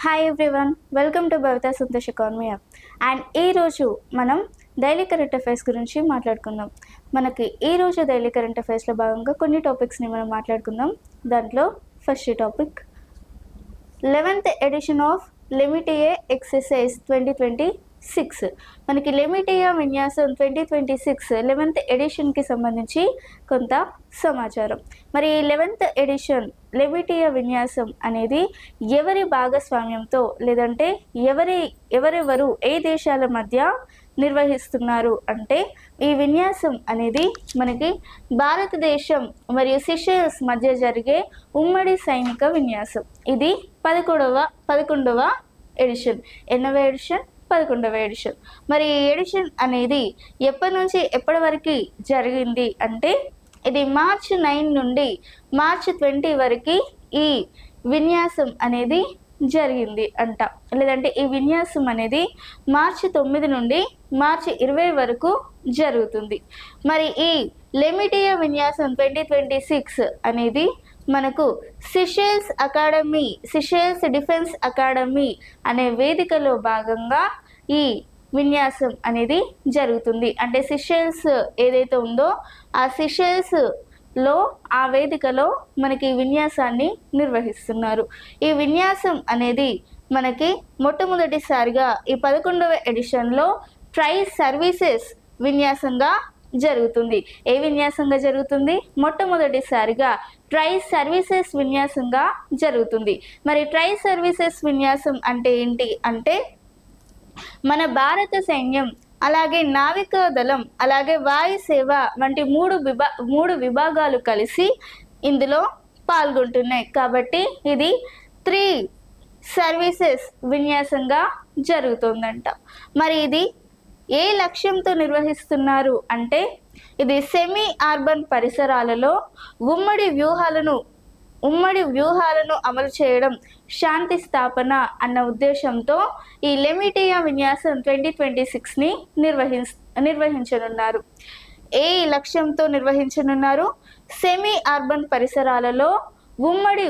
Hi everyone, welcome to Bhavitha Santosh economy app. And ఈరోజు మనం daily current affairs గురించి మాట్లాడుకుందాం. మనకి ఈరోజు డైలీ కరెంట్ అఫైర్స్లో భాగంగా కొన్ని టాపిక్స్ని మనం మాట్లాడుకుందాం. దాంట్లో first topic 11th edition of Lamitiye exercise 2026. మనకి లెమిటియా విన్యాసం 2026 11th ఎడిషన్కి సంబంధించి కొంత సమాచారం. మరి 11th ఎడిషన్ లెమిటియా విన్యాసం అనేది ఎవరి భాగస్వామ్యంతో లేదంటే ఎవరెవరు ఏ దేశాల మధ్య నిర్వహిస్తున్నారు అంటే ఈ విన్యాసం అనేది మనకి భారతదేశం మరియు సిషెల్స్ మధ్య జరిగే ఉమ్మడి సైనిక విన్యాసం. ఇది 11వ ఎడిషన్. ఎన్నవ ఎడిషన్? 11వ ఎడిషన్. మరి ఈ ఎడిషన్ అనేది ఎప్పటి నుంచి ఎప్పటి వరకు జరిగింది అంటే ఇది March 9 నుండి March 20 వరకు ఈ విన్యాసం అనేది జరిగింది అంట. లేదంటే ఈ విన్యాసం అనేది March 9 నుండి March 20 వరకు జరుగుతుంది. మరి ఈ లెమిటియా విన్యాసం 2026 అనేది మనకు సిషెల్స్ డిఫెన్స్ అకాడమీ అనే వేదికలో భాగంగా ఈ విన్యాసం అనేది జరుగుతుంది. అంటే సిషెల్స్ ఏదైతే ఉందో ఆ సిషెల్స్లో ఆ వేదికలో మనకి విన్యాసాన్ని నిర్వహిస్తున్నారు. ఈ విన్యాసం అనేది మనకి మొట్టమొదటిసారిగా ఈ 11వ ఎడిషన్లో ట్రై సర్వీసెస్ విన్యాసంగా జరుగుతుంది. ఏ విన్యాసంగా జరుగుతుంది? మొట్టమొదటిసారిగా ట్రై సర్వీసెస్ విన్యాసంగా జరుగుతుంది. మరి ట్రై సర్వీసెస్ విన్యాసం అంటే ఏంటి అంటే మన భారత సైన్యం అలాగే నావికా దళం అలాగే వాయుసేవ వంటి మూడు విభాగాలు కలిసి ఇందులో పాల్గొంటున్నాయి. కాబట్టి ఇది 3 సర్వీసెస్ విన్యాసంగా జరుగుతుందంట. మరి ఇది ఏ లక్ష్యంతో నిర్వహిస్తున్నారు అంటే ఇది సెమీ అర్బన్ పరిసరాలలో ఉమ్మడి వ్యూహాలను అమలు చేయడం, శాంతి స్థాపన అన్న ఉద్దేశంతో ఈ లెమిటియా విన్యాసం 2026ని నిర్వహించనున్నారు. ఏ లక్ష్యంతో నిర్వహించనున్నారు? సెమీ అర్బన్ పరిసరాలలో ఉమ్మడి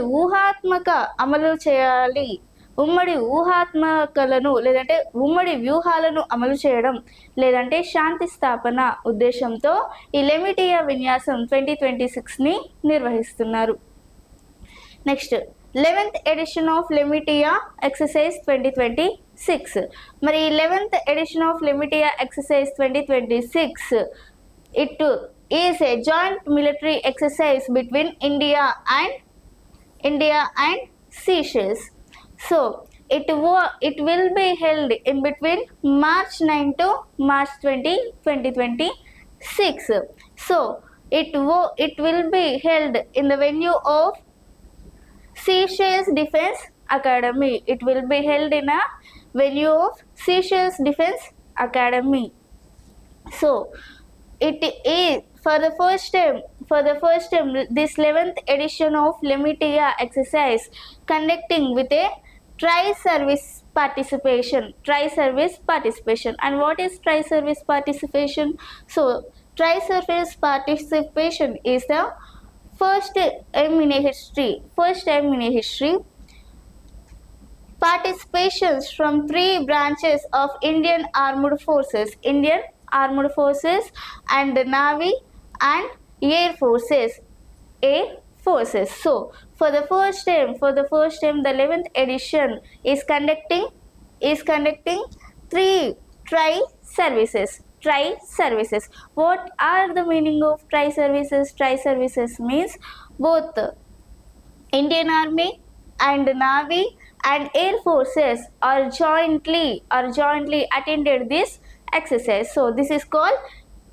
ఊహాత్మకలను లేదంటే ఉమ్మడి వ్యూహాలను అమలు చేయడం లేదంటే శాంతి స్థాపన ఉద్దేశంతో ఈ లెమిటియా విన్యాసం 2026ని నిర్వహిస్తున్నారు. Next 11th edition of Lamitiye exercise 2026. మరి 11th edition of Lamitiye exercise 2026 it is a joint military exercise between India and Seychelles. So it will be held in between March 9 to March 20, 2026. So it will be held in the venue of Seychelles Defence Academy. It will be held in a venue of Seychelles Defence Academy. So it is for the first time this 11th edition of lemitia exercise conducting with a tri-service participation. And what is tri-service participation? So tri-service participation is the first time in history participations from 3 branches of Indian Armed Forces and the Navy and Air Forces. So for the first time the 11th edition is conducting 3 tri services. What are the meaning of tri services? Tri services means both Indian Army and Navy and Air Forces are jointly attended this exercise. So this is called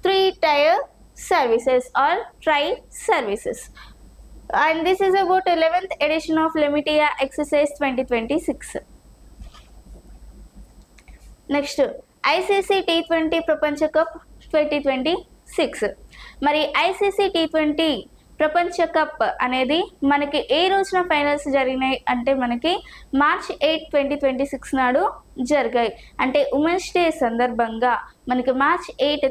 3-tier services or tri services. And this is about 11th edition of lemitia exercise 2026. Next ICC T20 ప్రపంచ cup 2026. మరి ICC T20 ప్రపంచ cup అనేది మనకి ఏ రోజున finals జరిగినాయి అంటే మనకి March 8, 2026 నాడు జరిగాయి. అంటే ఉమెన్స్ డే సందర్భంగా మనకి March 8,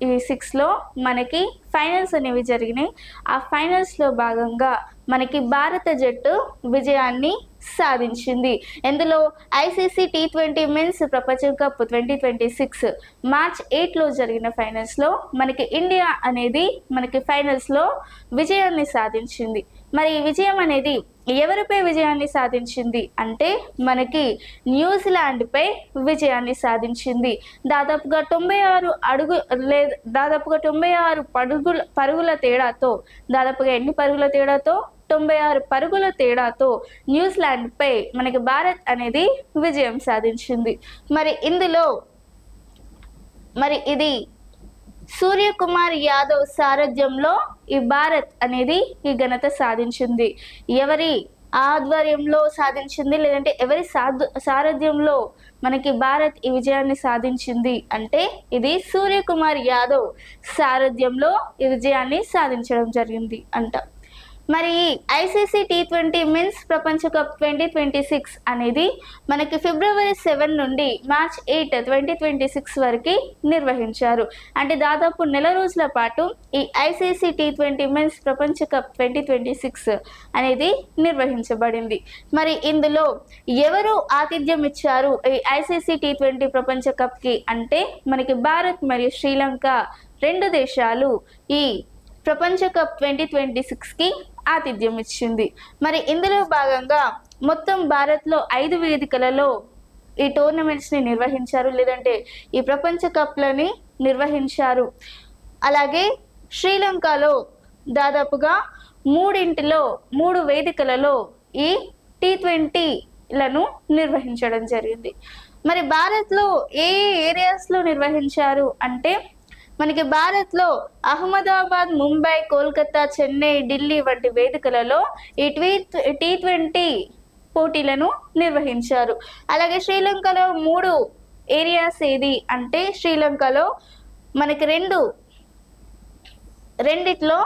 2026లో మనకి ఫైనల్స్ అనేవి జరిగినాయి. ఆ ఫైనల్స్లో భాగంగా మనకి భారత జట్టు విజయాన్ని సాధించింది. ఇందులో ఐసీసీ T20 మెన్స్ ప్రపంచ కప్ 2026 మార్చ్ 8లో జరిగిన ఫైనల్స్లో మనకి ఇండియా అనేది మనకి ఫైనల్స్లో విజయాన్ని సాధించింది. మరి ఈ విజయం అనేది ఎవరిపై విజయాన్ని సాధించింది అంటే మనకి న్యూజిలాండ్పై విజయాన్ని సాధించింది. దాదాపుగా 96 పరుగుల తేడాతో, దాదాపుగా ఎన్ని పరుగుల తేడాతో 96 పరుగుల తేడాతో న్యూజిలాండ్పై మనకి భారత్ అనేది విజయం సాధించింది. మరి ఇది సూర్యకుమార్ యాదవ్ సారథ్యంలో ఈ భారత్ అనేది ఈ ఘనత సాధించింది. ఎవరి ఆధ్వర్యంలో సాధించింది, లేదంటే ఎవరి సారథ్యంలో మనకి భారత్ ఈ విజయాన్ని సాధించింది అంటే ఇది సూర్యకుమార్ యాదవ్ సారథ్యంలో ఈ విజయాన్ని సాధించడం జరిగింది అంట. మరి ఐసీసీ T20 మెన్స్ ప్రపంచ కప్ 2026 అనేది మనకి ఫిబ్రవరి 7 నుండి మార్చ్ 8, 2026 వరకు నిర్వహించారు. అంటే దాదాపు నెల రోజుల పాటు ఈ ఐసీసీ T20 మెన్స్ ప్రపంచ కప్ 2026 అనేది నిర్వహించబడింది. మరి ఇందులో ఎవరు ఆతిథ్యం ఇచ్చారు ఈ ఐసీసీ T20 ప్రపంచ కప్కి అంటే మనకి భారత్ మరియు శ్రీలంక 2 దేశాలు ఈ ప్రపంచ కప్ 2026కి ఆతిథ్యం ఇచ్చింది. మరి ఇందులో భాగంగా మొత్తం భారత్లో 5 వేదికలలో ఈ టోర్నమెంట్స్ని నిర్వహించారు, లేదంటే ఈ ప్రపంచ కప్లని నిర్వహించారు. అలాగే శ్రీలంకలో దాదాపుగా 3 వేదికలలో ఈ T20లను నిర్వహించడం జరిగింది. మరి భారత్లో ఏ ఏరియాస్లో నిర్వహించారు అంటే మనకి భారత్లో అహ్మదాబాద్, ముంబై, కోల్కతా, చెన్నై, ఢిల్లీ వంటి వేదికలలో ఈ T20 పోటీలను నిర్వహించారు. అలాగే శ్రీలంకలో 3 ఏరియాస్ ఏది అంటే శ్రీలంకలో మనకి రెండిట్లో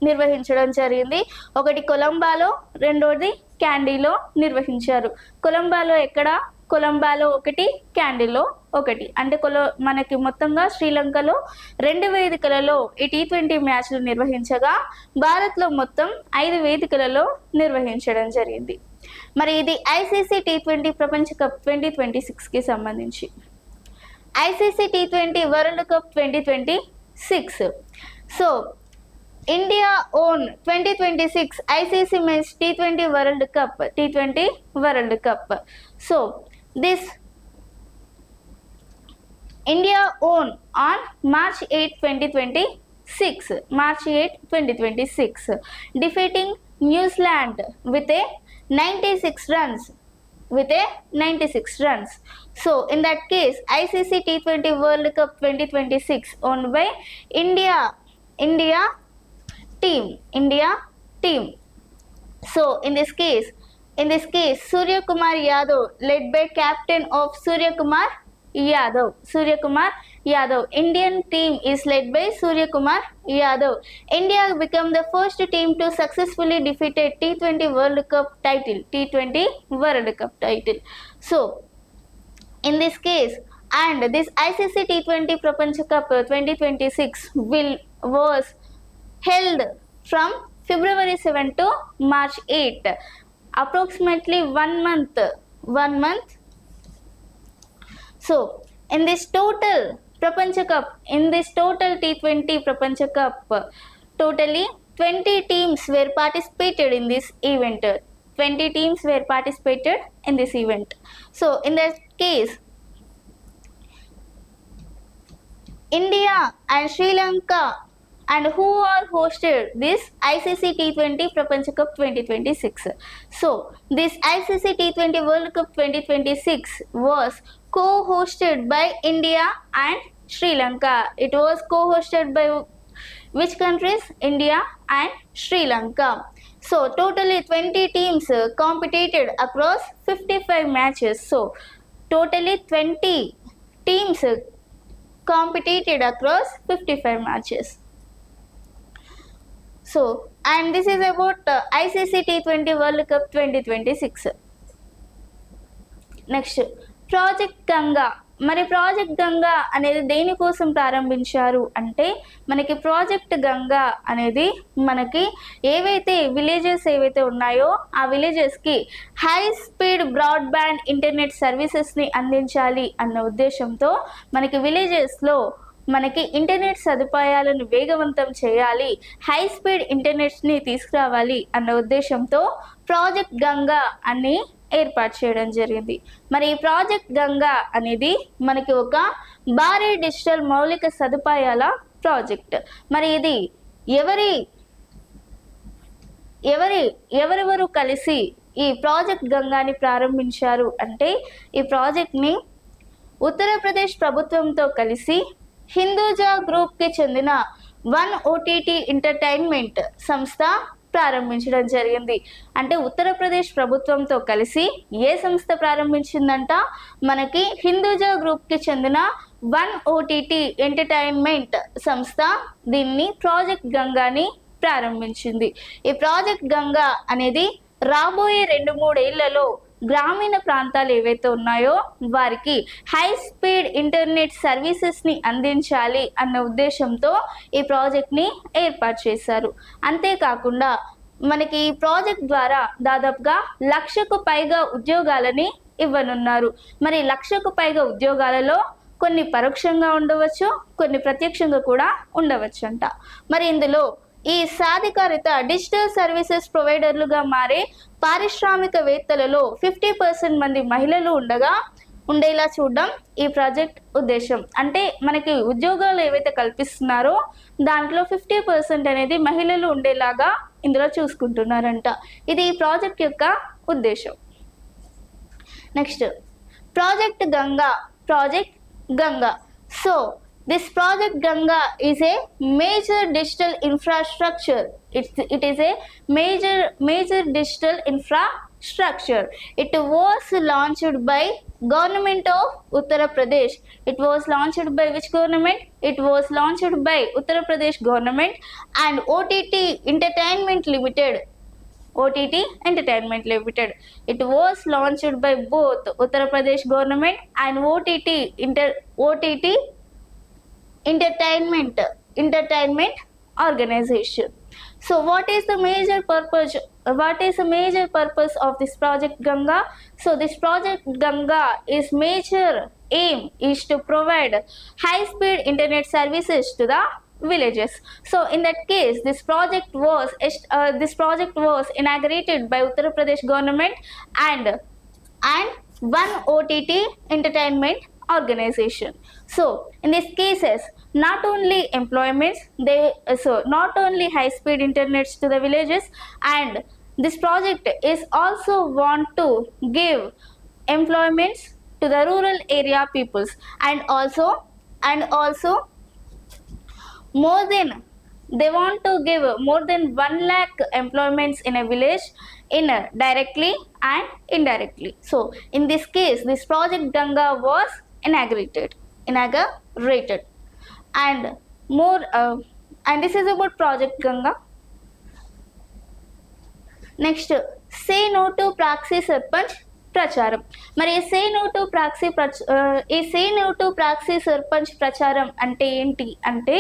నిర్వహించడం జరిగింది. ఒకటి కొలంబాలో, రెండోది క్యాండీలో నిర్వహించారు. కొలంబాలో ఎక్కడ? కొలంబాలో ఒకటి, క్యాండీలో ఒకటి. అంటే మనకి మొత్తంగా శ్రీలంకలో 2 వేదికలలో ఈ T20 మ్యాచ్లు నిర్వహించగా భారత్లో మొత్తం 5 వేదికలలో నిర్వహించడం జరిగింది. మరి ఇది ఐసీసీ T20 ప్రపంచ కప్ 2026కి సంబంధించి. ICC T20 world cup 2026. So India won 2026 ICC men's T20 world cup. So this India won on March 8, 2026, defeating New Zealand with a 96 runs. So in that case, ICC T20 World Cup 2026 owned by India team. So in this case, Suryakumar Yadav, led by captain of Suryakumar Yadav. Indian team is led by Suryakumar Yadav. India became the first team to successfully defeat a T20 World Cup title. So in this case, and this ICC T20 Prapancha Cup 2026 was held from February 7 to March 8. Approximately 1 month. So in this total T20 Prapancha Cup, totally 20 teams were participated in this event. So in that case, India and Sri Lanka and who are hosted this ICC T20 Prapancha Cup 2026. So this ICC T20 World Cup 2026 was co-hosted by India and Sri Lanka. It was co-hosted by which countries? India and Sri Lanka. So totally 20 teams competed across 55 matches. So totally 20 teams competed across 55 matches. So, and this is about ICC T20 World Cup 2026. Next, Project Ganga మరి project Ganga అనేది దేనికోసం ప్రారంభించారు అంటే మనకి project Ganga అనేది మనకి ఏవైతే villages ఏవైతే ఉన్నాయో ఆ విలేజెస్కి హై స్పీడ్ బ్రాడ్బ్యాండ్ ఇంటర్నెట్ సర్వీసెస్ని అందించాలి అన్న ఉద్దేశంతో మనకి విలేజెస్లో మనకి ఇంటర్నెట్ సదుపాయాలను వేగవంతం చేయాలి, హై స్పీడ్ ఇంటర్నెట్ని తీసుకురావాలి అన్న ఉద్దేశంతో ప్రాజెక్ట్ గంగా అని ఏర్పాటు చేయడం జరిగింది. మరి ఈ ప్రాజెక్ట్ గంగా అనేది మనకి ఒక భారీ డిజిటల్ మౌలిక సదుపాయాల ప్రాజెక్ట్. మరి ఇది ఎవరెవరు కలిసి ఈ ప్రాజెక్ట్ గంగాని ప్రారంభించారు అంటే ఈ ప్రాజెక్ట్ని ఉత్తరప్రదేశ్ ప్రభుత్వంతో కలిసి హిందూజా గ్రూప్కి చెందిన వన్ ఓటీటీ ఎంటర్టైన్మెంట్ సంస్థ ప్రారంభించడం జరిగింది. అంటే ఉత్తరప్రదేశ్ ప్రభుత్వంతో కలిసి ఏ సంస్థ ప్రారంభించిందంట, మనకి హిందూజా గ్రూప్కి చెందిన వన్ ఓటీటీ ఎంటర్టైన్మెంట్ సంస్థ దీన్ని ప్రాజెక్ట్ గంగాని ప్రారంభించింది. ఈ ప్రాజెక్ట్ గంగా అనేది రాబోయే 2-3 ఏళ్లలో గ్రామీణ ప్రాంతాలు ఏవైతే ఉన్నాయో వారికి హై స్పీడ్ ఇంటర్నెట్ సర్వీసెస్ని అందించాలి అన్న ఉద్దేశంతో ఈ ప్రాజెక్ట్ని ఏర్పాటు చేశారు. అంతేకాకుండా మనకి ఈ ప్రాజెక్ట్ ద్వారా దాదాపుగా 1,00,000కు పైగా ఉద్యోగాలని ఇవ్వనున్నారు. మరి 1,00,000కు పైగా ఉద్యోగాలలో కొన్ని పరోక్షంగా ఉండవచ్చు, కొన్ని ప్రత్యక్షంగా కూడా ఉండవచ్చు అంట. మరి ఇందులో ఈ సాధికారిత డిజిటల్ సర్వీసెస్ ప్రొవైడర్లుగా మారే పారిశ్రామికవేత్తలలో 50% మంది మహిళలు ఉండేలా చూడడం ఈ ప్రాజెక్ట్ ఉద్దేశం. అంటే మనకి ఉద్యోగాలు ఏవైతే కల్పిస్తున్నారో దాంట్లో 50% అనేది మహిళలు ఉండేలాగా ఇందులో చూసుకుంటున్నారంట. ఇది ఈ ప్రాజెక్ట్ యొక్క ఉద్దేశం. Next project Ganga. So this project Ganga is a major digital infrastructure. It is a major digital infrastructure. It was launched by government of Uttar Pradesh. It was launched by which government? It was launched by Uttar Pradesh government and OTT Entertainment Limited. It was launched by both Uttar Pradesh government and OTT entertainment organization. So what is the major purpose of this project Ganga? So this project Ganga is major aim is to provide high speed internet services to the villages. So in that case this project was inaugurated by Uttar Pradesh government and one OTT entertainment organization. So in these cases not only not only high speed internets to the villages, and this project is also want to give employments to the rural area peoples, and also they want to give more than 1 lakh employments in a village directly and indirectly. So in this case this project Ganga was inaugurated and more and this is about project Ganga. Next, say no to proxy sarpanch ప్రచారం. మరి say no to proxy sarpanch ప్రచారం అంటే ఏంటి అంటే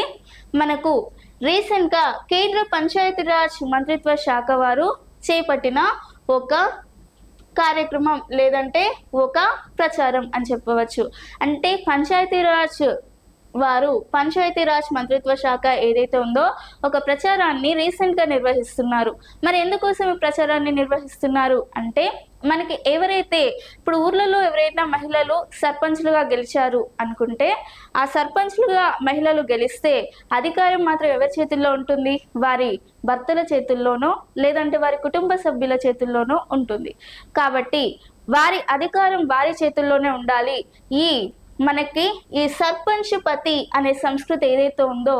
మనకు రీసెంట్గా కేంద్ర పంచాయతీరాజ్ మంత్రిత్వ శాఖ వారు చేపట్టిన ఒక కార్యక్రమం లేదంటే ఒక ప్రచారం అని చెప్పవచ్చు. అంటే పంచాయతీరాజ్ మంత్రిత్వ శాఖ ఏదైతే ఉందో ఒక ప్రచారాన్ని రీసెంట్గా నిర్వహిస్తున్నారు. మరి ఎందుకోసం ఈ ప్రచారాన్ని నిర్వహిస్తున్నారు అంటే మనకి ఎవరైతే ఇప్పుడు ఊర్లలో ఎవరైనా మహిళలు సర్పంచ్లుగా గెలిచారు అనుకుంటే ఆ సర్పంచ్లుగా మహిళలు గెలిస్తే అధికారం మాత్రం ఎవరి చేతుల్లో ఉంటుంది? వారి భర్తల చేతుల్లోనో లేదంటే వారి కుటుంబ సభ్యుల చేతుల్లోనో ఉంటుంది. కాబట్టి వారి అధికారం వారి చేతుల్లోనే ఉండాలి. మనకి ఈ సర్పంచ్ పతి అనే సంస్కృతి ఏదైతే ఉందో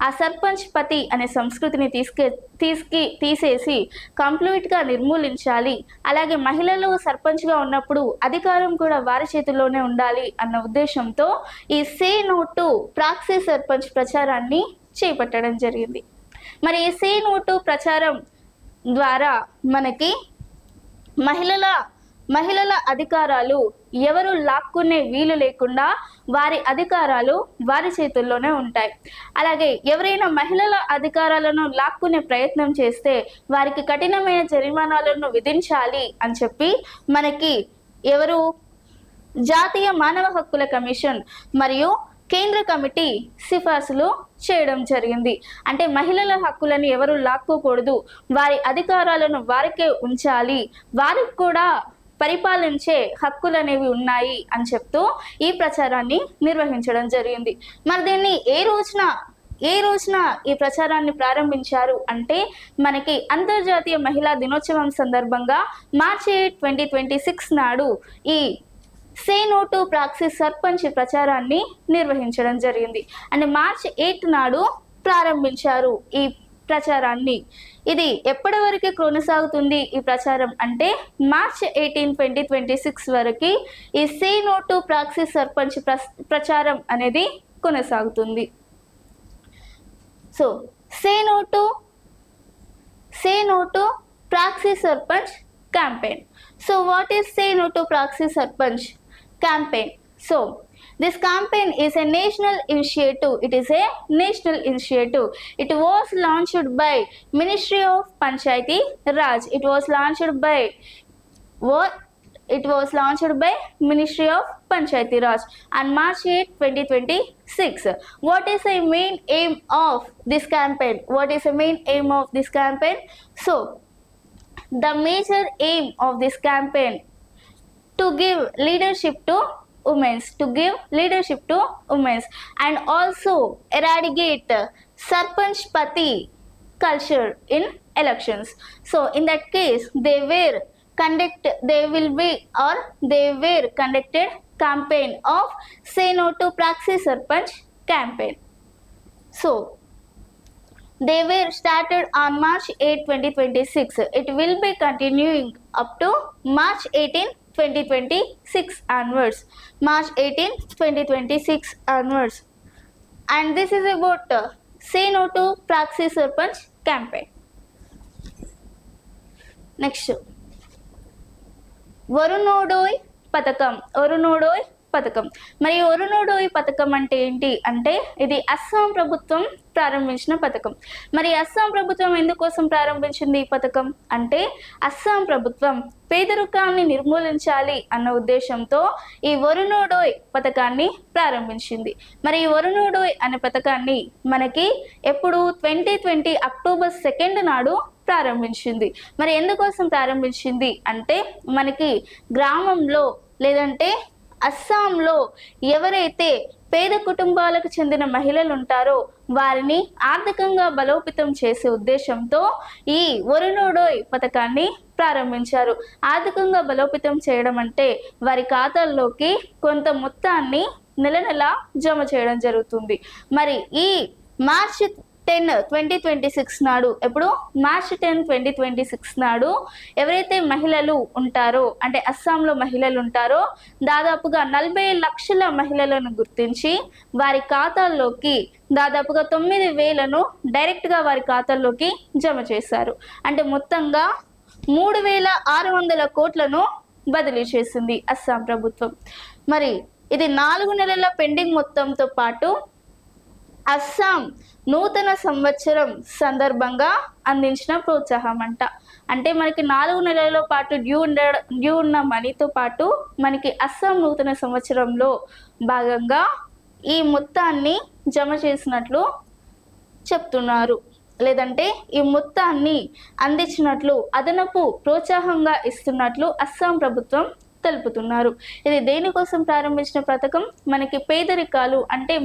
ఆ సర్పంచ్ పతి అనే సంస్కృతిని తీసేసి కంప్లీట్గా నిర్మూలించాలి. అలాగే మహిళలు సర్పంచ్గా ఉన్నప్పుడు అధికారం కూడా వారి చేతుల్లోనే ఉండాలి అన్న ఉద్దేశంతో ఈ say no to proxy sarpanch ప్రచారాన్ని చేపట్టడం జరిగింది. మరి ఈ సే నో టు ప్రచారం ద్వారా మనకి మహిళల అధికారాలు ఎవరు లాక్కునే వీలు లేకుండా వారి అధికారాలు వారి చేతుల్లోనే ఉంటాయి. అలాగే ఎవరైనా మహిళల అధికారాలను లాక్కునే ప్రయత్నం చేస్తే వారికి కఠినమైన జరిమానాలను విధించాలి అని చెప్పి మనకి ఎవరు జాతీయ మానవ హక్కుల కమిషన్ మరియు కేంద్ర కమిటీ సిఫార్సులు చేయడం జరిగింది. అంటే మహిళల హక్కులను ఎవరు లాక్కోకూడదు, వారి అధికారాలను వారికే ఉంచాలి, వారికి కూడా పరిపాలించే హక్కులు అనేవి ఉన్నాయి అని చెప్తూ ఈ ప్రచారాన్ని నిర్వహించడం జరిగింది. మరి దీన్ని ఏ రోజున ఈ ప్రచారాన్ని ప్రారంభించారు అంటే మనకి అంతర్జాతీయ మహిళా దినోత్సవం సందర్భంగా మార్చి 8, 2026 నాడు ఈ say no to proxy sarpanch ప్రచారాన్ని నిర్వహించడం జరిగింది. అంటే మార్చి 8 నాడు ప్రారంభించారు ఈ ప్రచారాన్ని. ఇది ఎప్పటి వరకు కొనసాగుతుంది ఈ ప్రచారం అంటే మార్చి 18, 2026 వరకు ఈ say no to proxy sarpanch ప్రచారం అనేది కొనసాగుతుంది. So say no to proxy sarpanch campaign. So what is say no to proxy sarpanch campaign? So this campaign is a national initiative. It is a national initiative. It was launched by Ministry of Panchayati Raj. It was launched by Ministry of Panchayati Raj on March 8, 2026. What is the main aim of this campaign? So the major aim of this campaign to give leadership to women and also eradicate sarpanch pati culture in elections. So in that case they were conducted campaign of say no to proxy sarpanch campaign. So they were started on March 8, 2026. It will be continuing up to March 18, 2026 onwards. March 18, 2026 onwards. And this is about say no to proxy sarpanch campaign. Next, వరుణోదయ్ పథకం. మరి వరుణోదయ్ పథకం అంటే ఏంటి అంటే ఇది అస్సాం ప్రభుత్వం ప్రారంభించిన పథకం. మరి అస్సాం ప్రభుత్వం ఎందుకోసం ప్రారంభించింది ఈ పథకం అంటే అస్సాం ప్రభుత్వం పేదరికాన్ని నిర్మూలించాలి అన్న ఉద్దేశంతో ఈ వరుణోదయ్ పథకాన్ని ప్రారంభించింది. మరి ఈ వరుణోదయ్ అనే పథకాన్ని మనకి ఎప్పుడు 2020 అక్టోబర్ 2 నాడు ప్రారంభించింది. మరి ఎందుకోసం ప్రారంభించింది అంటే మనకి గ్రామంలో లేదంటే అస్సాంలో ఎవరైతే పేద కుటుంబాలకు చెందిన మహిళలు ఉంటారో వారిని ఆర్థికంగా బలోపేతం చేసే ఉద్దేశంతో ఈ వరుణోదయ్ పథకాన్ని ప్రారంభించారు. ఆర్థికంగా బలోపేతం చేయడం అంటే వారి ఖాతాల్లోకి కొంత మొత్తాన్ని నెల జమ చేయడం జరుగుతుంది. మరి ఈ మార్చి 10, 2026 నాడు మార్చి 10, 2026 నాడు ఎవరైతే మహిళలు ఉంటారో అంటే అస్సాంలో మహిళలు ఉంటారో దాదాపుగా 40 లక్షల మహిళలను గుర్తించి వారి ఖాతాల్లోకి దాదాపుగా 9,000ను డైరెక్ట్గా వారి ఖాతాల్లోకి జమ చేశారు. అంటే మొత్తంగా 3,600 కోట్లను బదిలీ చేసింది అస్సాం ప్రభుత్వం. మరి ఇది 4 నెలల పెండింగ్ మొత్తంతో పాటు అస్సాం నూతన సంవత్సరం సందర్భంగా అందించిన ప్రోత్సాహం అంట. అంటే మనకి 4 నెలల పాటు డ్యూ ఉన్న మనీతో పాటు మనకి అస్సాం నూతన సంవత్సరంలో భాగంగా ఈ మొత్తాన్ని జమ చేసినట్లు చెప్తున్నారు, లేదంటే ఈ మొత్తాన్ని అందించినట్లు అదనపు ప్రోత్సాహంగా ఇస్తున్నట్లు అస్సాం ప్రభుత్వం తెలుపుతున్నారు. ఇది దేనికోసం ప్రారంభించిన పథకం? మనకి పేదరికాలు అంటే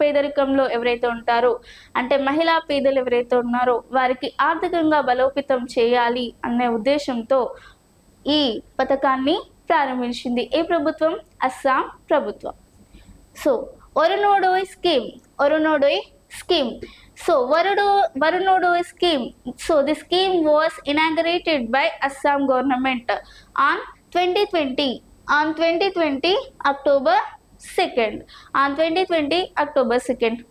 పేదరికంలో ఎవరైతే ఉంటారో అంటే మహిళా పేదలు ఎవరైతే ఉన్నారో వారికి ఆర్థికంగా బలోపేతం చేయాలి అనే ఉద్దేశంతో ఈ పథకాన్ని ప్రారంభించింది ఏ ప్రభుత్వం? అస్సాం ప్రభుత్వం. So Varunodaya scheme. So Varunodaya scheme. So the scheme was inaugurated by Assam government on 2020 October 2nd.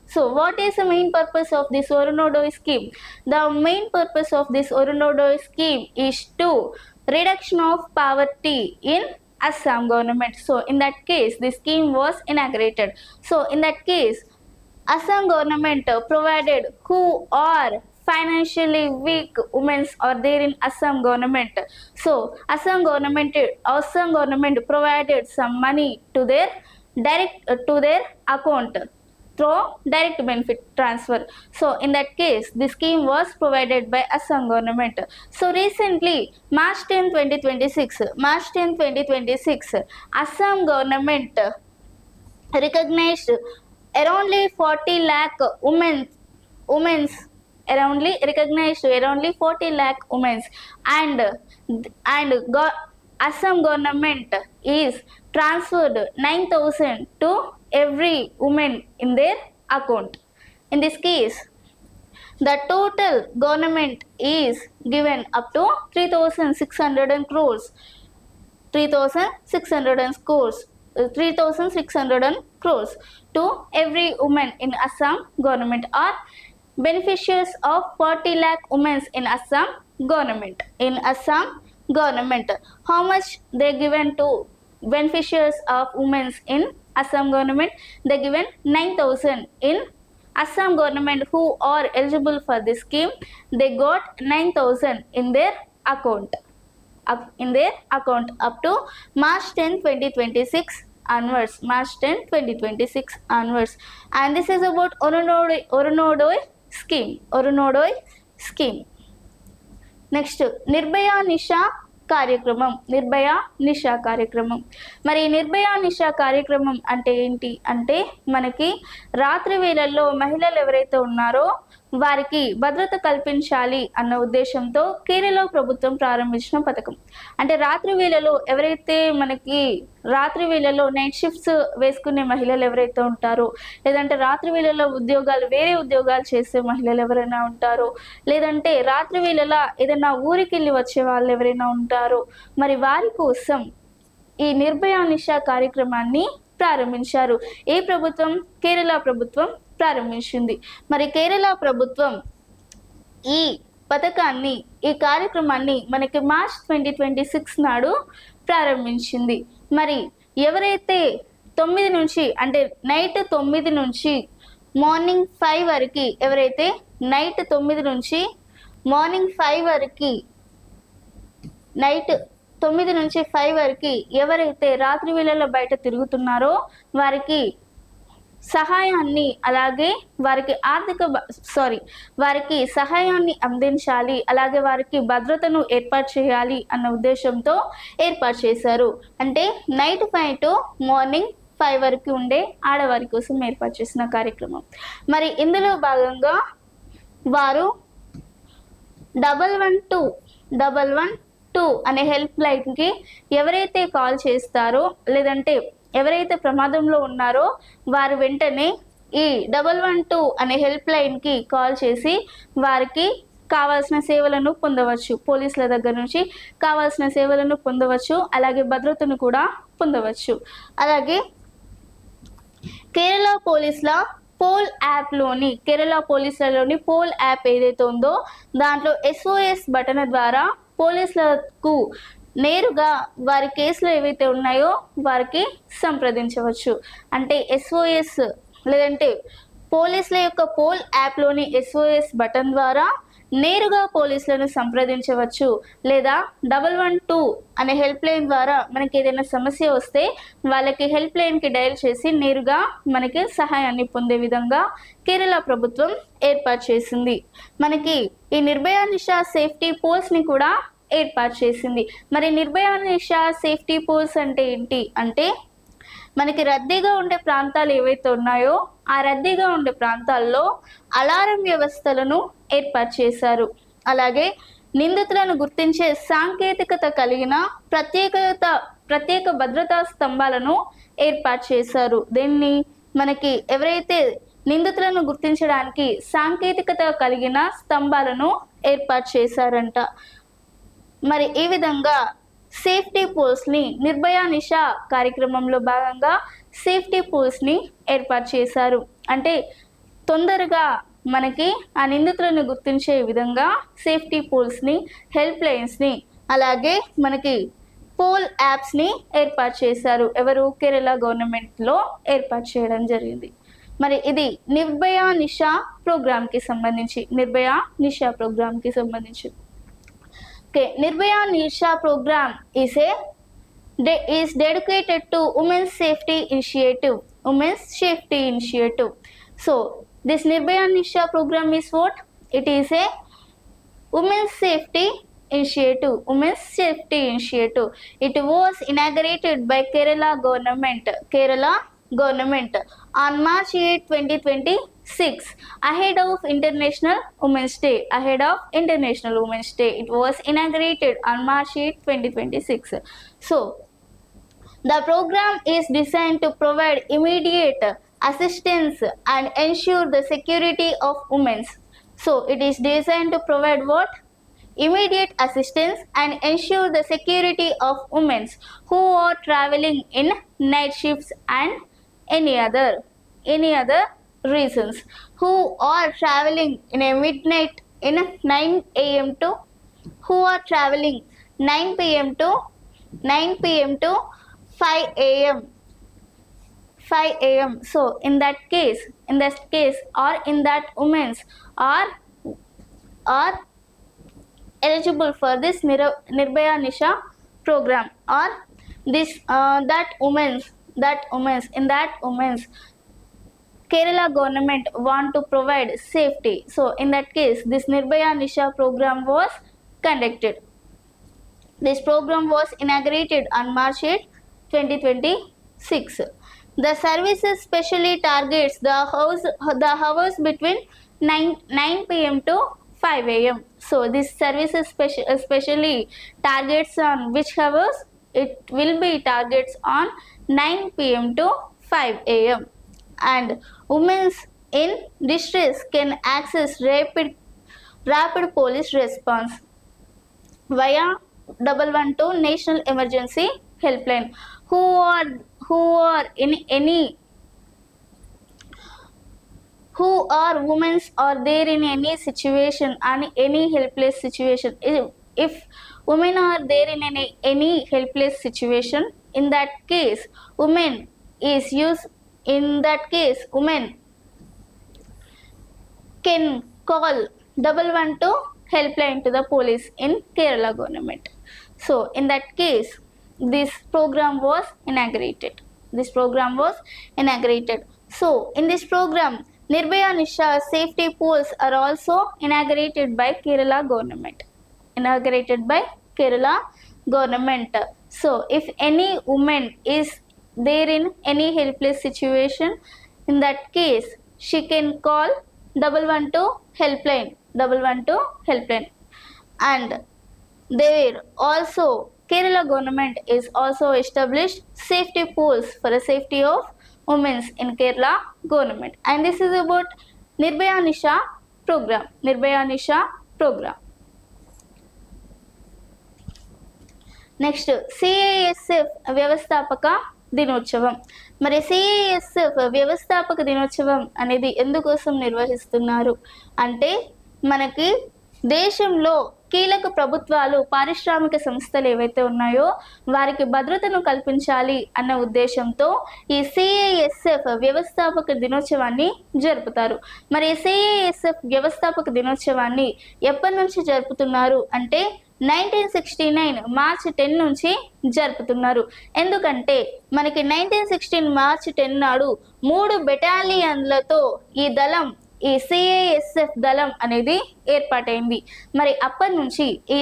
So what is the main purpose of this Varunodaya scheme? The main purpose of this Varunodaya scheme is to reduction of poverty in Assam government. So in that case, the scheme was inaugurated. So in that case, Assam government provided who are financially weak women are there in Assam government. So Assam government provided some money to their account through direct benefit transfer. So in that case, the scheme was provided by Assam government. So recently, March 10, 2026, Assam government recognized around 40 lakh women's around 40 lakh women, and Assam government is transferred 9,000 to every woman in their account. In this case, the total government is given up to 3,600 crores 3,600 crores to every woman in Assam government, or beneficiaries of 40 lakh women in Assam government. How much they given to beneficiaries of women in Assam government? They given 9,000 in Assam government who are eligible for this scheme. They got 9,000 in their account. Up to March 10, 2026 onwards. And this is about Orunodoi scheme. Next, Nirbhaya Nisha కార్యక్రమం. మరి నిర్భయ నిషా కార్యక్రమం అంటే ఏంటి అంటే, మనకి రాత్రి వేళల్లో మహిళలు ఎవరైతే ఉన్నారో వారికి భద్రత కల్పించాలి అన్న ఉద్దేశంతో కేరళ ప్రభుత్వం ప్రారంభించిన పథకం. అంటే రాత్రి వేళలో నైట్ షిఫ్ట్స్ వేసుకునే మహిళలు ఎవరైతే ఉంటారో, లేదంటే రాత్రి వేళలో వేరే ఉద్యోగాలు చేసే మహిళలు ఎవరైనా ఉంటారో, లేదంటే రాత్రి వేళలా ఏదైనా ఊరికి వెళ్ళి వచ్చే వాళ్ళు ఎవరైనా ఉంటారో, మరి వారి కోసం ఈ నిర్భయ నిషా కార్యక్రమాన్ని ప్రారంభించారు. ఏ ప్రభుత్వం? కేరళ ప్రభుత్వం ప్రారంభించింది. మరి కేరళ ప్రభుత్వం ఈ కార్యక్రమాన్ని మనకి మార్చ్ 2026 నాడు ప్రారంభించింది. మరి ఎవరైతే 9 నుంచి అంటే నైట్ 9 నుంచి మార్నింగ్ 5 వరకు ఎవరైతే నైట్ 9 నుంచి మార్నింగ్ 5 వరకు ఎవరైతే రాత్రి వేళల్లో బయట తిరుగుతున్నారో వారికి సహాయాన్ని, అలాగే వారికి సహాయాన్ని అందించాలి, అలాగే వారికి భద్రతను ఏర్పాటు చేయాలి అన్న ఉద్దేశంతో ఏర్పాటు చేశారు. అంటే నైట్ 5 to మార్నింగ్ 5 వరకు ఉండే ఆడవారి కోసం ఏర్పాటు చేసిన కార్యక్రమం. మరి ఇందులో భాగంగా వారు 112 అనే హెల్ప్ లైన్కి ఎవరైతే కాల్ చేస్తారో, లేదంటే ఎవరైతే ప్రమాదంలో ఉన్నారో వారు వెంటనే ఈ 112 అనే హెల్ప్ లైన్కి కాల్ చేసి వారికి కావాల్సిన సేవలను పొందవచ్చు. పోలీసుల దగ్గర నుంచి కావాల్సిన సేవలను పొందవచ్చు, అలాగే భద్రతను కూడా పొందవచ్చు. అలాగే కేరళ పోలీసులలోని పోల్ యాప్ ఏదైతే ఉందో దాంట్లో SOS బటన్ ద్వారా పోలీసులకు నేరుగా వారి కేసులు ఏవైతే ఉన్నాయో వారికి సంప్రదించవచ్చు. అంటే SOS లేదంటే పోలీసుల యొక్క పోల్ యాప్లోని SOS బటన్ ద్వారా నేరుగా పోలీసులను సంప్రదించవచ్చు, లేదా 112 అనే హెల్ప్ లైన్ ద్వారా మనకి ఏదైనా సమస్య వస్తే వాళ్ళకి హెల్ప్ లైన్కి డయల్ చేసి నేరుగా మనకి సహాయాన్ని పొందే విధంగా కేరళ ప్రభుత్వం ఏర్పాటు చేసింది. మనకి ఈ నిర్భయ నిషా సేఫ్టీ పోల్స్ని కూడా ఏర్పాటు చేసింది. మరి నిర్భయ నిషా సేఫ్టీ పోల్స్ అంటే ఏంటి అంటే, మనకి రద్దీగా ఉండే ప్రాంతాలు ఏవైతే ఉన్నాయో ఆ రద్దీగా ఉండే ప్రాంతాల్లో అలారం వ్యవస్థలను ఏర్పాటు చేశారు. అలాగే నిందితులను గుర్తించే సాంకేతికత కలిగిన ప్రత్యేక భద్రతా స్తంభాలను ఏర్పాటు చేశారు. మనకి ఎవరైతే నిందితులను గుర్తించడానికి సాంకేతికత కలిగిన స్తంభాలను ఏర్పాటు చేశారంట. మరి ఈ విధంగా సేఫ్టీ పోల్స్ని నిర్భయ నిషా కార్యక్రమంలో భాగంగా సేఫ్టీ పోల్స్ని ఏర్పాటు చేశారు. అంటే తొందరగా మనకి ఆ నిందితులను గుర్తించే విధంగా సేఫ్టీ పోల్స్ని, హెల్ప్ లైన్స్ని అలాగే మనకి పోల్ యాప్స్ని ఏర్పాటు చేశారు. ఎవరు? కేరళ గవర్నమెంట్లో ఏర్పాటు చేయడం జరిగింది. మరి ఇది నిర్భయ నిషా ప్రోగ్రామ్కి సంబంధించి, నిర్భయ నిషా ప్రోగ్రామ్కి సంబంధించి. Okay, Nirbhaya Nisha program is dedicated to women's safety initiative. So this Nirbhaya Nisha program is what? It is a women's safety initiative. It was inaugurated by Kerala government on March 8, 2026, ahead of International Women's Day. It was inaugurated on March 8, 2026. So the program is designed to provide immediate assistance and ensure the security of women. So it is designed to provide what? Immediate assistance and ensure the security of women who are traveling in night shifts and any other reasons, who are traveling in a midnight in 9 a.m. to who are traveling 9 p.m. to 5 a.m. So in that case or in that women's are eligible for this Nirbhaya Nisha program, or this that women's Kerala government want to provide safety. So in that case this Nirbhaya Nisha program was conducted. This program was inaugurated on March 8, 2026. The services specially targets the hours between 9 p.m. to 5 a.m. So this services especially targets on which hours? It will be targets on 9 p.m. to 5 a.m. and women in distress can access rapid police response via 112 National Emergency Helpline. Who are women are there in any situation and any helpless situation. If women are there in any helpless situation, in that case women can call 112 helpline to the police in Kerala government. So in that case this program was inaugurated. So in this program Nirbhaya Nisha safety pools are also inaugurated by Kerala government. So if any woman is there in any helpless situation, in that case she can call 112 helpline. And there also Kerala government is also established safety pools for the safety of women in Kerala government. And this is about Nirbhaya Nisha program. Next CISF వ్యవస్థాపక దినోత్సవం. మరి CISF వ్యవస్థాపక దినోత్సవం అనేది ఎందుకోసం నిర్వహిస్తున్నారు అంటే, మనకి దేశంలో కీలక ప్రభుత్వాలు, పారిశ్రామిక సంస్థలు ఏవైతే ఉన్నాయో వారికి భద్రతను కల్పించాలి అన్న ఉద్దేశంతో ఈ సిఐఎస్ఎఫ్ వ్యవస్థాపక దినోత్సవాన్ని జరుపుతారు. మరి సిఐఎస్ఎఫ్ వ్యవస్థాపక దినోత్సవాన్ని ఎప్పటి నుంచి జరుపుతున్నారు అంటే 1969 మార్చి 10 నుంచి జరుపుతున్నారు. ఎందుకంటే మనకి 1916 మార్చి 10 నాడు 3 బెటాలియన్లతో ఈ సిఐఎస్ఎఫ్ దళం అనేది ఏర్పాటైంది. మరి అప్పటి నుంచి ఈ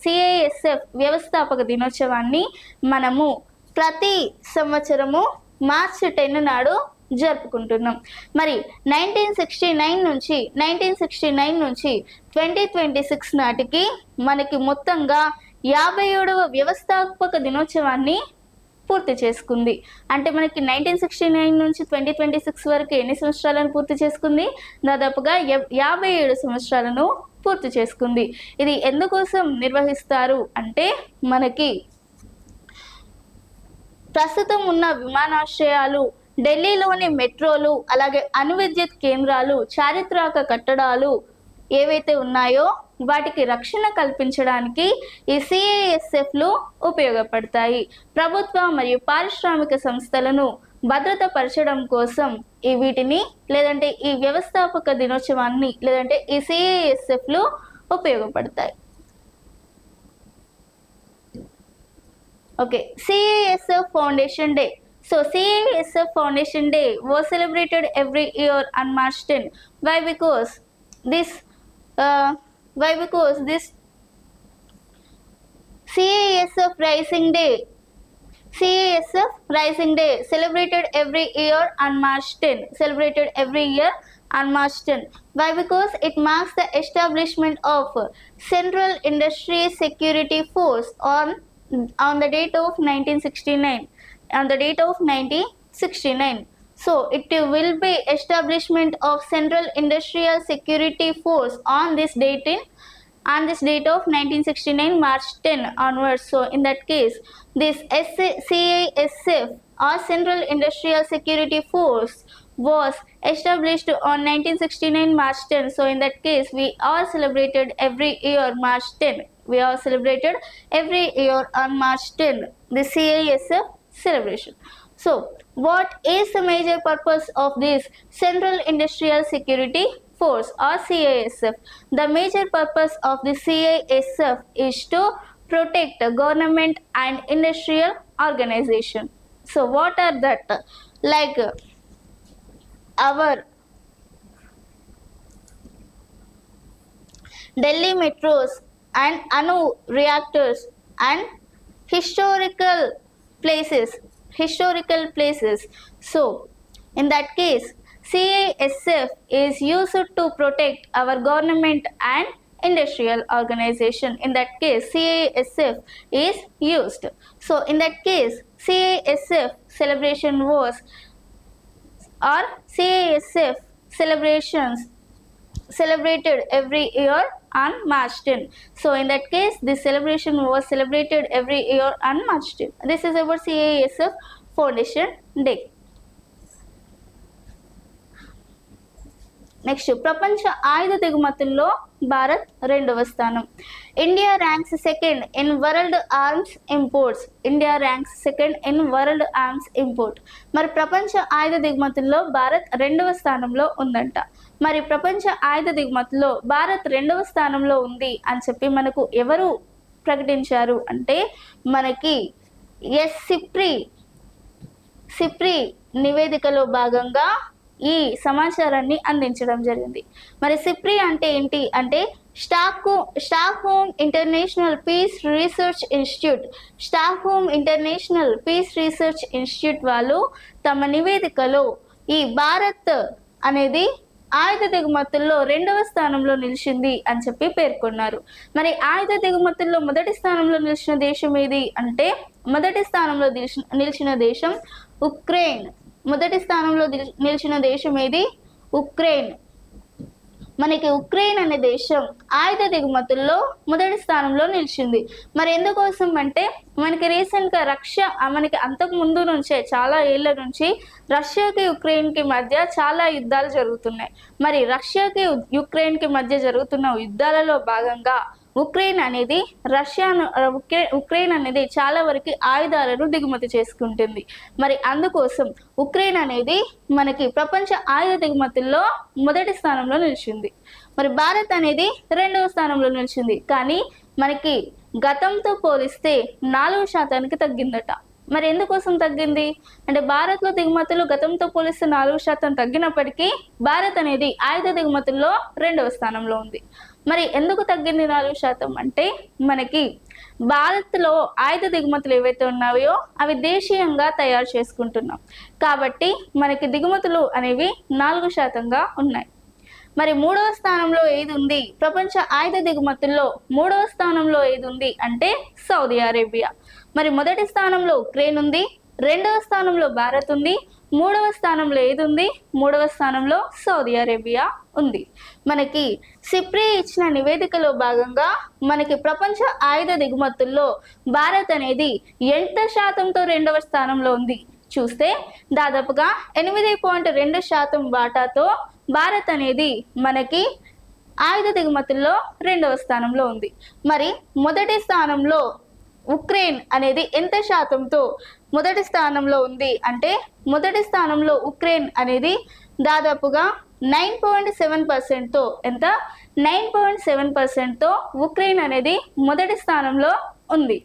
సిఐఎస్ఎఫ్ వ్యవస్థాపక దినోత్సవాన్ని మనము ప్రతి సంవత్సరము మార్చి 10 నాడు జరుపుకుంటున్నాం. మరి 1969 నుంచి 2026 నాటికి మనకి మొత్తంగా 57వ వ్యవస్థాపక దినోత్సవాన్ని పూర్తి చేసుకుంది. అంటే మనకి 1969 నుంచి 2026 వరకు ఎన్ని సంవత్సరాలను పూర్తి చేసుకుంది? దాదాపుగా 57 సంవత్సరాలను పూర్తి చేసుకుంది. ఇది ఎందుకోసం నిర్వహిస్తారు అంటే, మనకి ప్రస్తుతం ఉన్న విమానాశ్రయాలు, ఢిల్లీలోని మెట్రోలు, అలాగే అణు విద్యుత్ కేంద్రాలు, చారిత్రక కట్టడాలు ఏవైతే ఉన్నాయో వాటికి రక్షణ కల్పించడానికి ఈ సిఐఎస్ఎఫ్లు ఉపయోగపడతాయి. ప్రభుత్వ మరియు పారిశ్రామిక సంస్థలను భద్రతపరచడం కోసం వీటిని లేదంటే ఈ వ్యవస్థాపక దినోత్సవాన్ని లేదంటే ఈ సిఐఎస్ఎఫ్లు ఉపయోగపడతాయి. Okay, CISF Foundation Day. So CISF Foundation Day was celebrated every year on March 10. Why? Because this CISF Rising Day celebrated every year on March 10. Why? Because it marks the establishment of Central Industry Security Force on the date of 1969. So it will be establishment of Central Industrial Security Force on this date of 1969 March 10 onwards. So in that case, this CISF or Central Industrial Security Force was established on 1969 March 10. So in that case, we are celebrated every year March 10. We are celebrated every year on March 10, the CISF celebration. So what is the major purpose of this Central Industrial Security Force or CISF? The major purpose of the CISF is to protect the government and industrial organization. So what are that? Like our Delhi metros and Anu reactors and historical places. So in that case, CISF is used to protect our government and industrial organization. In that case, CISF is used. So in that case, CISF celebration was or CISF celebrations celebrated every year on March 10. So in that case, this celebration was celebrated every year on March 10. This is about CISF Foundation Day. Next, ప్రపంచ ఆయుధ దిగుమతుల్లో భారత్ 2వ స్థానం. India ranks second in world arms import. మరి ప్రపంచ ఆయుధ దిగుమతుల్లో భారత్ 2వ స్థానంలో ఉందంట. మరి ప్రపంచ ఆయుధ దిగుమతుల్లో భారత్ 2వ స్థానంలో ఉంది అని చెప్పి మనకు ఎవరు ప్రకటించారు అంటే మనకి సిప్రి నివేదికలో భాగంగా ఈ సమాచారాన్ని అందించడం జరిగింది. మరి సిప్రి అంటే ఏంటి అంటే Stockholm International Peace Research Institute వాళ్ళు తమ నివేదికలో ఈ భారత్ అనేది ఆయుధ దిగుమతుల్లో 2వ స్థానంలో నిలిచింది అని చెప్పి పేర్కొన్నారు. మరి ఆయుధ దిగుమతుల్లో మొదటి స్థానంలో నిలిచిన దేశం ఏది అంటే మొదటి స్థానంలో నిలిచిన దేశం ఉక్రెయిన్. ఉక్రెయిన్. మనకి ఉక్రెయిన్ అనే దేశం ఆయుధ దిగుమతుల్లో మొదటి స్థానంలో నిలిచింది. మరి ఎందుకోసం అంటే మనకి రీసెంట్గా మనకి అంతకు ముందు నుంచే చాలా ఏళ్ల నుంచి రష్యాకి యుక్రెయిన్కి మధ్య చాలా యుద్ధాలు జరుగుతున్నాయి. మరి రష్యాకి యుక్రెయిన్కి మధ్య జరుగుతున్న యుద్ధాలలో భాగంగా ఉక్రెయిన్ అనేది చాలా వరకు ఆయుధాలను దిగుమతి చేసుకుంటుంది. మరి అందుకోసం ఉక్రెయిన్ అనేది మనకి ప్రపంచ ఆయుధ దిగుమతుల్లో మొదటి స్థానంలో నిలిచింది. మరి భారత్ అనేది 2వ స్థానంలో నిలిచింది. కానీ మనకి గతంతో పోలిస్తే 4% తగ్గిందట. మరి ఎందుకోసం తగ్గింది అంటే భారత్లో దిగుమతులు గతంతో పోలిస్తే 4% తగ్గినప్పటికీ భారత్ అనేది ఆయుధ దిగుమతుల్లో 2వ స్థానంలో ఉంది. మరి ఎందుకు తగ్గింది 4% అంటే మనకి భారత్లో ఆయుధ దిగుమతులు ఏవైతే ఉన్నాయో అవి దేశీయంగా తయారు చేసుకుంటున్నాం కాబట్టి మనకి దిగుమతులు అనేవి 4%గా ఉన్నాయి. మరి 3వ స్థానంలో ఏది ఉంది ప్రపంచ ఆయుధ దిగుమతుల్లో 3వ స్థానంలో ఏది ఉంది అంటే సౌదీ అరేబియా. మరి మొదటి స్థానంలో ఉక్రెయిన్ ఉంది, 2వ స్థానంలో భారత్ ఉంది, 3వ స్థానంలో ఏది ఉంది 3వ స్థానంలో సౌదీ అరేబియా ఉంది. మనకి సిప్రి ఇచ్చిన నివేదికలో భాగంగా మనకి ప్రపంచ ఆయుధ దిగుమతుల్లో భారత్ అనేది ఎంత శాతంతో 2వ స్థానంలో ఉంది చూస్తే దాదాపుగా 8.2% వాటాతో భారత్ అనేది మనకి ఆయుధ దిగుమతుల్లో 2వ స్థానంలో ఉంది. మరి మొదటి స్థానంలో ఉక్రెయిన్ అనేది ఎంత శాతంతో మొదటి స్థానంలో ఉంది అంటే మొదటి స్థానంలో ఉక్రెయిన్ అనేది దాదాపుగా 9.7%తో ఎంత 9.7%తో ఉక్రెయిన్ అనేది మొదటి స్థానంలో ఉంది.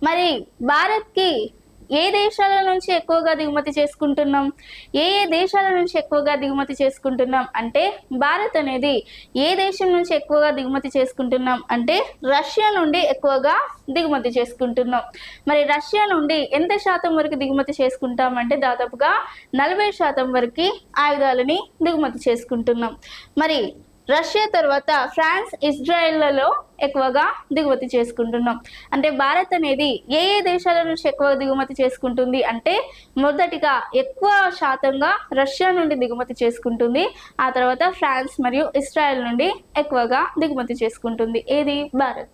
మరి భారత్కి ఏ దేశాల నుంచి ఎక్కువగా దిగుమతి చేసుకుంటున్నాం, ఏ దేశాల నుంచి ఎక్కువగా దిగుమతి చేసుకుంటున్నాం అంటే భారత్ అనేది ఏ దేశం నుంచి ఎక్కువగా దిగుమతి చేసుకుంటున్నాం అంటే రష్యా నుండి ఎక్కువగా దిగుమతి చేసుకుంటున్నాం. మరి రష్యా నుండి ఎంత శాతం వరకు దిగుమతి చేసుకుంటాం అంటే దాదాపుగా 40% వరకు ఆయుధాలని దిగుమతి చేసుకుంటున్నాం. మరి రష్యా తర్వాత ఫ్రాన్స్, ఇజ్రాయెల్లలో ఎక్కువగా దిగుమతి చేసుకుంటున్నాం. అంటే భారత్ అనేది ఏ దేశాల నుంచి ఎక్కువ దిగుమతి చేసుకుంటుంది అంటే మొదటిగా ఎక్కువ శాతంగా రష్యా నుండి దిగుమతి చేసుకుంటుంది. ఆ తర్వాత ఫ్రాన్స్ మరియు ఇజ్రాయెల్ నుండి ఎక్కువగా దిగుమతి చేసుకుంటుంది. ఏది భారత్.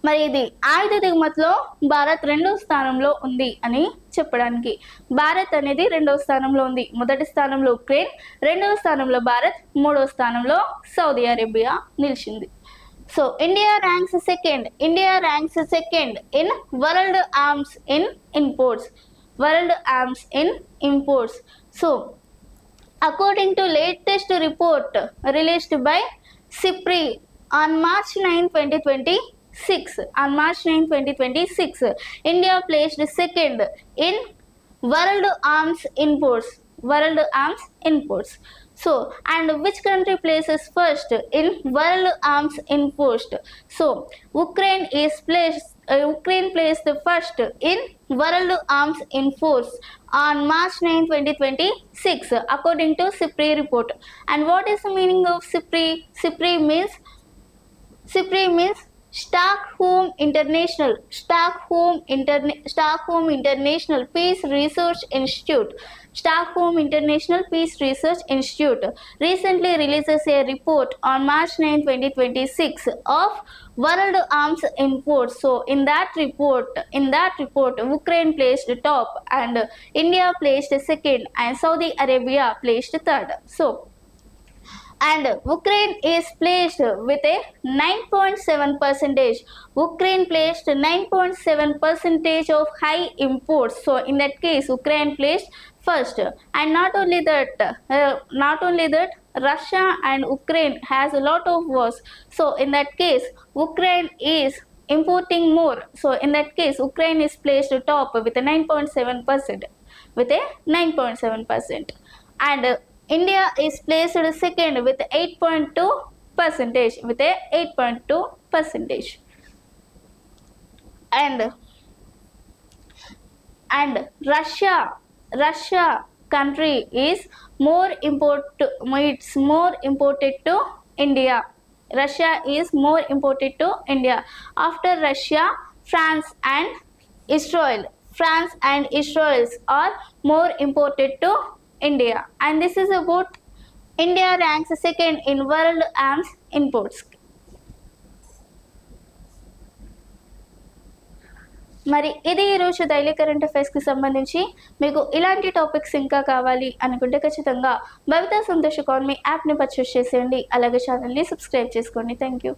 మరి ఇది ఆయుధ దిగుమతిలో భారత్ 2వ స్థానంలో ఉంది అని చెప్పడానికి. భారత్ అనేది 2వ స్థానంలో ఉంది. మొదటి స్థానంలో ఉక్రెయిన్, 2వ స్థానంలో భారత్, 3వ స్థానంలో సౌదీ అరేబియా నిలిచింది. So India ranks second in world arms in imports. So according to latest report released by SIPRI on March 9, 2026, India placed second in world arms imports. So, and which country places first in world arms imports? So, Ukraine placed first in world arms imports on March 9, 2026, according to SIPRI report. And what is the meaning of SIPRI? SIPRI means Stockholm International Peace Research Institute. Stockholm International Peace Research Institute recently releases a report on March 9, 2026 of world arms imports. So in that report Ukraine placed top and India placed second and Saudi Arabia placed third. So and Ukraine is placed with a 9.7%. Ukraine placed 9.7% of high imports. So in that case Ukraine placed first. And not only that, Russia and Ukraine has a lot of wars. So in that case Ukraine is importing more. So in that case Ukraine is placed top with a 9.7%. And India is placed second with 8.2%. And Russia country is more imported to India. Russia is more imported to India. After Russia, France and Israel are more imported to India. And this is about India ranks second in world arms imports. మరి ఇది ఈరోజు daily current అఫైర్స్కి సంబంధించి. మీకు ఇలాంటి topics ఇంకా కావాలి అనుకుంటే ఖచ్చితంగా భవితా సంతోష్ ఎకానమీ యాప్ని పర్చేస్ చేసేయండి. అలాగే ఛానల్ని సబ్స్క్రైబ్ చేసుకోండి. Thank you.